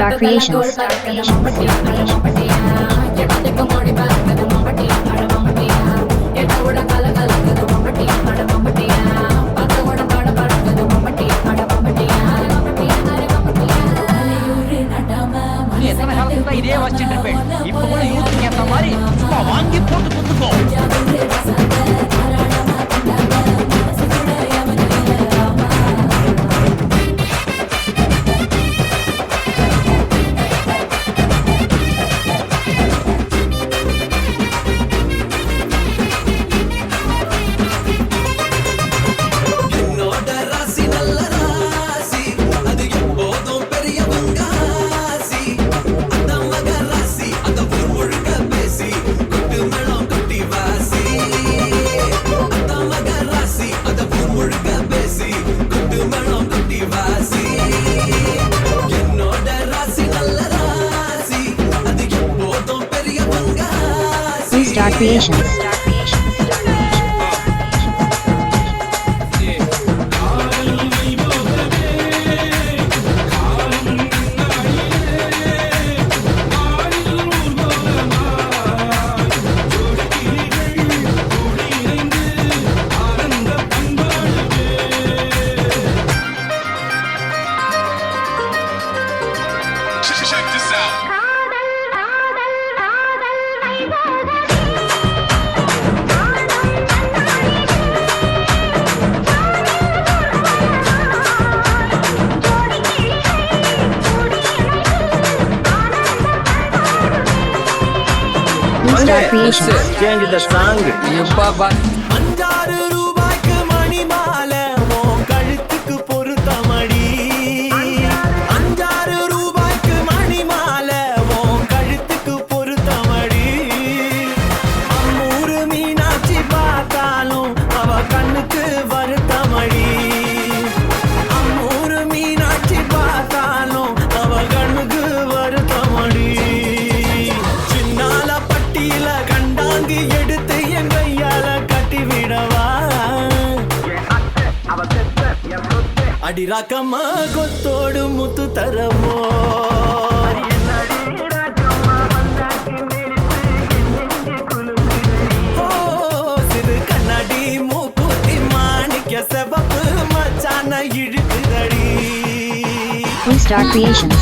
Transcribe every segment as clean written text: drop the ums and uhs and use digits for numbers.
Star Creations. இதே வச்சுட்டு இருப்பேன். இப்ப கூட யூத்துக்கு ஏத்த மாதிரி சும்மா வாங்கி போட்டு குத்துக்கோ. Star Creations. Check this out. Star Creations. Change the song. அஞ்சாறு ரூபாய்க்கு மணி மாலை உன் கழுத்துக்கு பொருத்தமடி. 5 ரூபாய்க்கு மணி மாலை உன் கழுத்துக்கு பொருத்தமடி. அம்மூரு மீனாட்சி பார்த்தாலும் அவ கண்ணுக்கு வருத்தமடி. அம்மூரு மீனாட்சி பார்த்தாலும் அவ கண்ணுக்கு வருத்தமடி. சின்னால பட்டியில கண்டாங்கி எடுத்து என் கையால கட்டி விடவா. அடிராக்கம்மா கொத்தோடு முத்து தரவோ. ஓ, சிறு கண்ணாடி மூக்குத்தி மாணிக்க செவப்பு மச்சான இழுக்குதடி. Star Creations.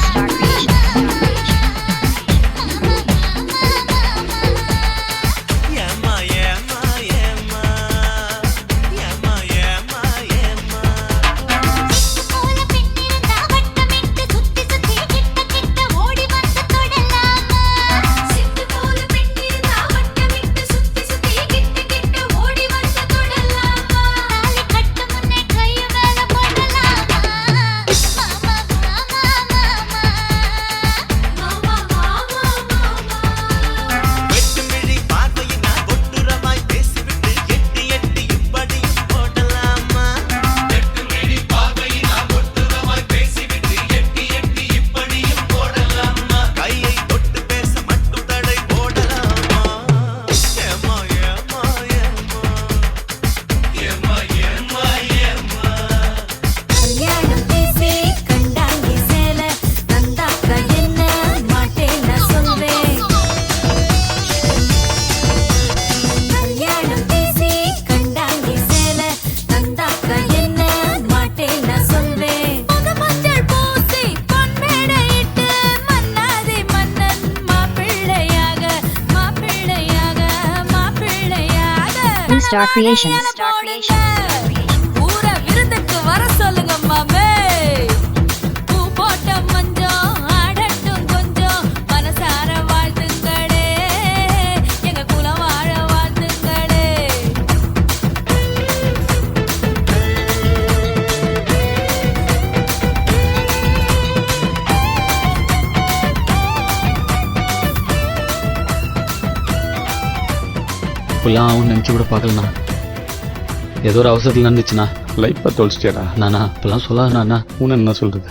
ஏம்மா, ஏம்மா, ஏம்மா. ஏம்மா, ஏம்மா, ஏம்மா. வெட்டுமிழி பார்வையினால் ஒட்டுரமாய் பேசிவிட்டு எட்டி எட்டி இப்படியும் போடலாமா. வெட்டுமிழி பார்வையினால் ஒட்டுரமாய் பேசிவிட்டு எட்டி எட்டி இப்படியும் போடலாமா. கையை தொட்டு பேச மட்டும் தடை போடலாமா. ஏம்மா, ஏம்மா, ஏம்மா. ஏம்மா, ஏம்மா, ஏம்மா. கல்யாணம் பேசி கண்டாங்கி சேல தந்தாக்க என்ன மாட்டேன்னு சொல்வேன். கல்யாணம் பேசி கண்டாங்கி சேல தந்தாக்க என்ன மாட்டேன்னு சொல்வேன். மஞ்சள் பூசி பொன்மேடையிட்டு மன்னாதி மன்னன் மாப்பிள்ளையாக மாப்பிள்ளையாக மாப்பிள்ளையாக Star Creations. ஊர விருந்துக்கு வர சொல்லுங்க மாமே. பூ போட்ட மஞ்சம் ஆடட்டும் கொஞ்சம் மனசார வாழ்த்துங்களே எங்க குலம் வாழ வாழ்த்துங்களே. இப்பெல்லாம் அவன் நினச்சி கூட பார்க்கலண்ணா. ஏதோ ஒரு அவசரத்தில் நடந்துச்சுண்ணா. லைஃப்பை தொலைச்சிட்டியாடா. நானா இப்பெல்லாம் சொல்லாத நானா உன்னை என்ன சொல்கிறது.